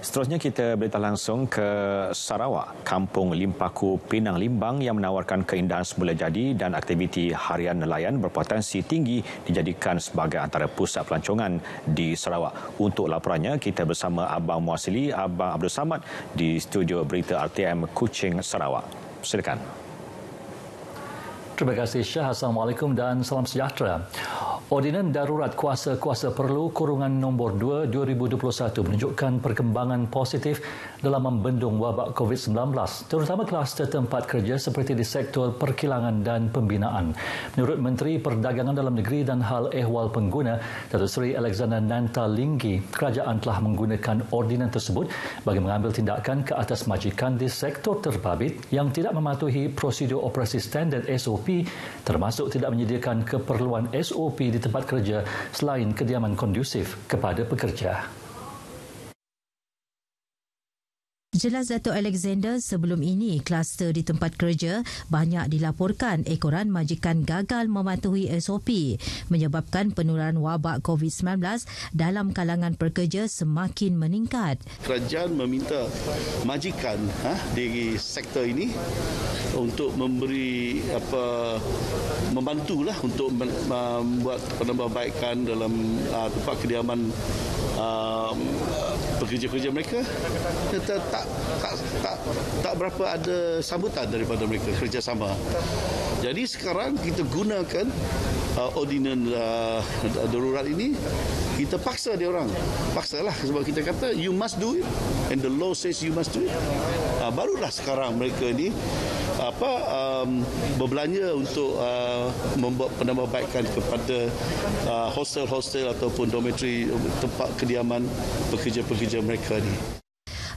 Seterusnya kita berita langsung ke Sarawak. Kampung Limpaku Pinang Limbang yang menawarkan keindahan semula jadi dan aktiviti harian nelayan berpotensi tinggi dijadikan sebagai antara pusat pelancongan di Sarawak. Untuk laporannya, kita bersama Abang Muasili, Abang Abdul Samad di studio berita RTM Kuching, Sarawak. Silakan. Terima kasih Syah. Assalamualaikum dan salam sejahtera. Ordinan Darurat Kuasa-Kuasa Perlu Kurungan Nombor 2 2021 menunjukkan perkembangan positif dalam membendung wabak COVID-19, terutama kluster tempat kerja seperti di sektor perkilangan dan pembinaan. Menurut Menteri Perdagangan Dalam Negeri dan Hal Ehwal Pengguna, Datuk Seri Alexander Nanta Linggi, kerajaan telah menggunakan ordinan tersebut bagi mengambil tindakan ke atas majikan di sektor terbabit yang tidak mematuhi prosedur operasi standard SOP, termasuk tidak menyediakan keperluan SOP di tempat kerja selain kediaman kondusif kepada pekerja. Jelas Datuk Alexander, sebelum ini kluster di tempat kerja banyak dilaporkan ekoran majikan gagal mematuhi SOP menyebabkan penularan wabak COVID-19 dalam kalangan pekerja semakin meningkat. Kerajaan meminta majikan di sektor ini untuk memberi membantulah untuk membuat penambahbaikan dalam tempat kediaman pekerja-pekerja mereka. Tak berapa ada sambutan daripada mereka kerjasama. Jadi sekarang kita gunakan ordinan darurat ini, kita paksa dia orang. Paksalah sebab kita kata you must do it and the law says you must do it. Barulah sekarang mereka ini berbelanja untuk membuat penambahbaikan kepada hostel-hostel ataupun dormitory, tempat kediaman pekerja-pekerja mereka ni.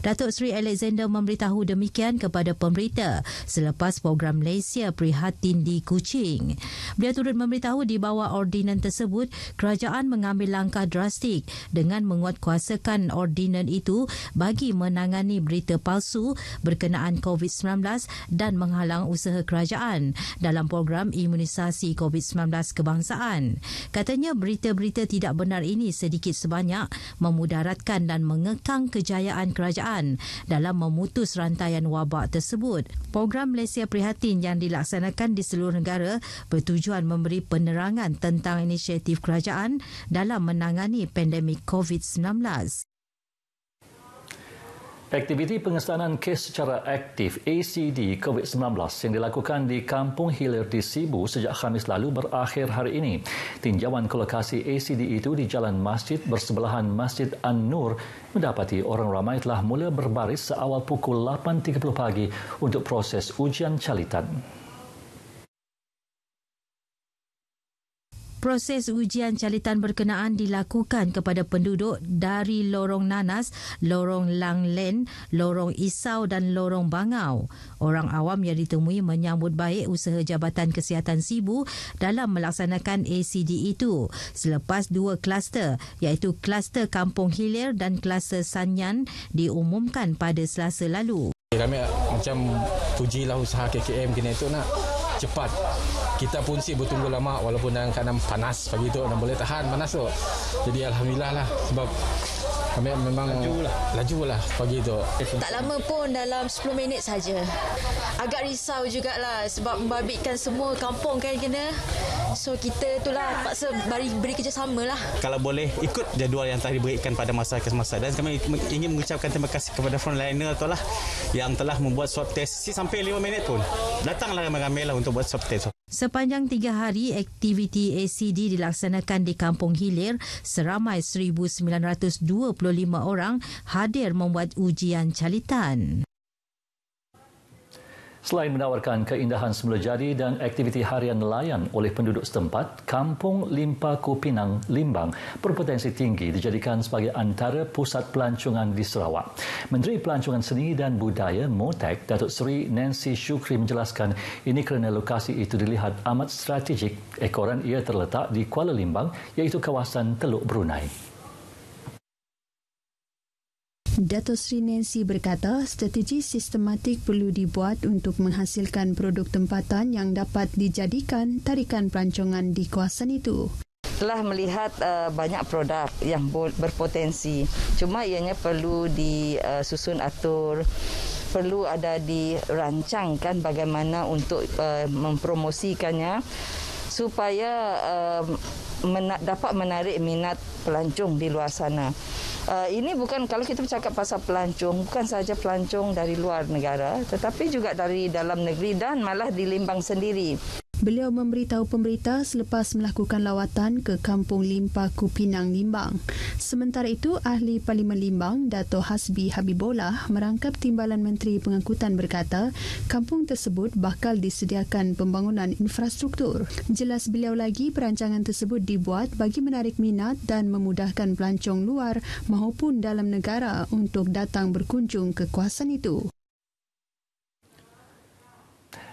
Datuk Seri Alexander memberitahu demikian kepada pemberita selepas program Malaysia Prihatin di Kuching. Beliau turut memberitahu di bawah ordinan tersebut, kerajaan mengambil langkah drastik dengan menguatkuasakan ordinan itu bagi menangani berita palsu berkenaan COVID-19 dan menghalang usaha kerajaan dalam program imunisasi COVID-19 kebangsaan. Katanya berita-berita tidak benar ini sedikit sebanyak memudaratkan dan mengekang kejayaan kerajaan dalam memutus rantaian wabak tersebut. Program Malaysia Prihatin yang dilaksanakan di seluruh negara bertujuan memberi penerangan tentang inisiatif kerajaan dalam menangani pandemik COVID-19. Aktiviti pengesanan kes secara aktif ACD COVID-19 yang dilakukan di Kampung Hilir di Sibu sejak Khamis lalu berakhir hari ini. Tinjauan ke lokasi ACD itu di Jalan Masjid bersebelahan Masjid An-Nur mendapati orang ramai telah mula berbaris seawal pukul 8.30 pagi untuk proses ujian calitan. Proses ujian calitan berkenaan dilakukan kepada penduduk dari Lorong Nanas, Lorong Langlen, Lorong Isau dan Lorong Bangau. Orang awam yang ditemui menyambut baik usaha Jabatan Kesihatan Sibu dalam melaksanakan ACD itu selepas dua kluster iaitu kluster Kampung Hilir dan kluster Sanyan diumumkan pada Selasa lalu. Kami macam pujilah usaha KKM kena itu nak cepat. Kita pun sih bertunggu lama walaupun dalam keadaan panas pagi itu dan boleh tahan panas tu. Jadi alhamdulillah lah sebab kami memang laju lah pagi itu. Tak lama pun, dalam 10 minit saja. Agak risau jugalah sebab membabitkan semua kampung kan kena. So kita itulah paksa beri kerjasama lah. Kalau boleh ikut jadual yang telah diberikan pada masa ke masa, dan kami ingin mengucapkan terima kasih kepada frontliner tu lah yang telah membuat swab test sampai 5 minit pun. Datanglah ramai-ramai lah untuk buat swab test. Sepanjang 3 hari, aktiviti ACD dilaksanakan di Kampung Hilir seramai 1,925 orang hadir membuat ujian calitan. Selain menawarkan keindahan semula jadi dan aktiviti harian nelayan oleh penduduk setempat, Kampung Limpaku Pinang Limbang berpotensi tinggi dijadikan sebagai antara pusat pelancongan di Sarawak. Menteri Pelancongan Seni dan Budaya MOTAK, Datuk Seri Nancy Shukri menjelaskan ini kerana lokasi itu dilihat amat strategik. Ekoran ia terletak di Kuala Limbang iaitu kawasan Teluk Brunei. Datuk Seri Nancy berkata strategi sistematik perlu dibuat untuk menghasilkan produk tempatan yang dapat dijadikan tarikan pelancongan di kawasan itu. telah melihat banyak produk yang berpotensi. Cuma ianya perlu disusun atur, perlu ada dirancangkan bagaimana untuk mempromosikannya supaya dapat menarik minat pelancong di luar sana. Ini bukan, kalau kita bercakap pasal pelancong, bukan sahaja pelancong dari luar negara, tetapi juga dari dalam negeri dan malah di Limbang sendiri. Beliau memberitahu pemberita selepas melakukan lawatan ke Kampung Limpaku Pinang Limbang. Sementara itu, Ahli Parlimen Limbang, Dato' Hasbi Habibullah merangkap Timbalan Menteri Pengangkutan berkata, kampung tersebut bakal disediakan pembangunan infrastruktur. Jelas beliau lagi, perancangan tersebut dibuat bagi menarik minat dan memudahkan pelancong luar maupun dalam negara untuk datang berkunjung ke kawasan itu.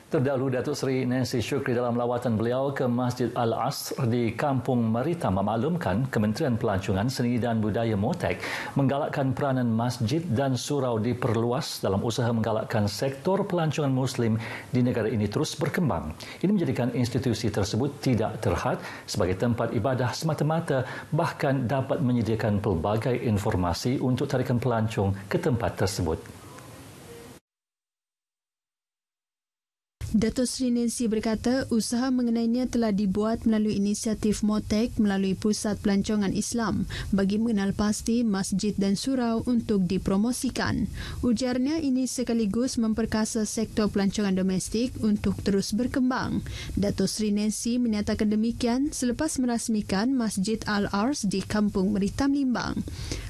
Terdahulu, Datuk Seri Nancy Shukri dalam lawatan beliau ke Masjid Al-Asr di Kampung Maritam memaklumkan Kementerian Pelancongan Seni dan Budaya MOTEK menggalakkan peranan masjid dan surau diperluas dalam usaha menggalakkan sektor pelancongan Muslim di negara ini terus berkembang. Ini menjadikan institusi tersebut tidak terhad sebagai tempat ibadah semata-mata, bahkan dapat menyediakan pelbagai informasi untuk tarikan pelancong ke tempat tersebut. Datuk Seri Nancy berkata usaha mengenainya telah dibuat melalui inisiatif MOTEK melalui Pusat Pelancongan Islam bagi mengenal pasti masjid dan surau untuk dipromosikan. Ujarnya ini sekaligus memperkasa sektor pelancongan domestik untuk terus berkembang. Datuk Seri Nancy menyatakan demikian selepas merasmikan Masjid Al-Ars di Kampung Maritam Limbang.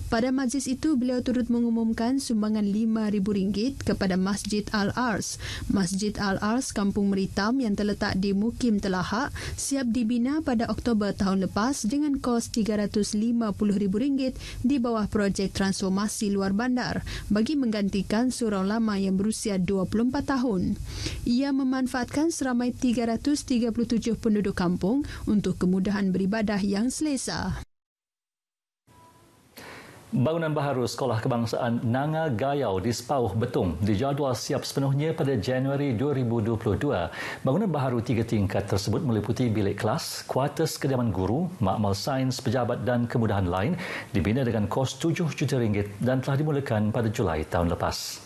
Pada majlis itu, beliau turut mengumumkan sumbangan RM5,000 kepada Masjid Al-Ars. Masjid Al-Ars Kampung Maritam yang terletak di Mukim Telahak siap dibina pada Oktober tahun lepas dengan kos RM350,000 di bawah projek transformasi luar bandar bagi menggantikan surau lama yang berusia 24 tahun. Ia memanfaatkan seramai 337 penduduk kampung untuk kemudahan beribadah yang selesa. Bangunan baharu Sekolah Kebangsaan Nanga Gayau di Sepauh Betung dijadual siap sepenuhnya pada Januari 2022. Bangunan baharu 3 tingkat tersebut meliputi bilik kelas, kuartus kediaman guru, makmal sains, pejabat dan kemudahan lain dibina dengan kos RM7 juta dan telah dimulakan pada Julai tahun lepas.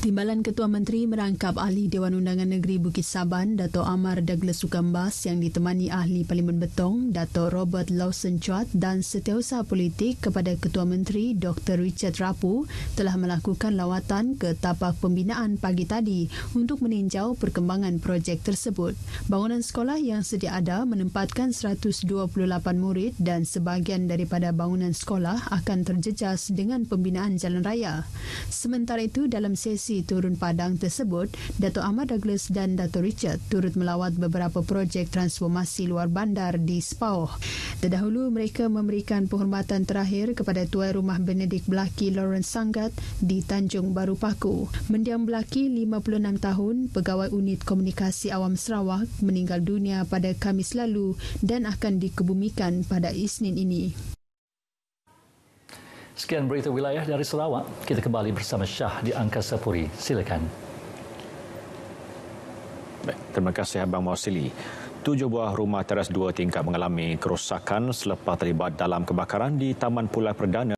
Timbalan Ketua Menteri merangkap Ahli Dewan Undangan Negeri Bukit Saban, Dato' Amar Douglas Sukambas yang ditemani Ahli Parlimen Betong, Dato' Robert Lawson Chuat dan Setiausaha Politik kepada Ketua Menteri Dr. Richard Rapu telah melakukan lawatan ke tapak pembinaan pagi tadi untuk meninjau perkembangan projek tersebut. Bangunan sekolah yang sedia ada menempatkan 128 murid dan sebahagian daripada bangunan sekolah akan terjejas dengan pembinaan jalan raya. Sementara itu, dalam sesi turun padang tersebut, Dato' Ahmad Douglas dan Dato' Richard turut melawat beberapa projek transformasi luar bandar di Sepauh. Terdahulu, mereka memberikan penghormatan terakhir kepada Tuan Rumah Benedict Belaki Lawrence Sanggat di Tanjung Baru Paku. Mendiang Belaki, 56 tahun, pegawai unit komunikasi awam Sarawak, meninggal dunia pada Khamis lalu dan akan dikebumikan pada Isnin ini. Sekian berita wilayah dari Sarawak. Kita kembali bersama Syah di Angkasa Puri. Silakan. Baik, terima kasih Abang Mausili. 7 buah rumah teras 2 tingkat mengalami kerosakan selepas terlibat dalam kebakaran di Taman Pulau Perdana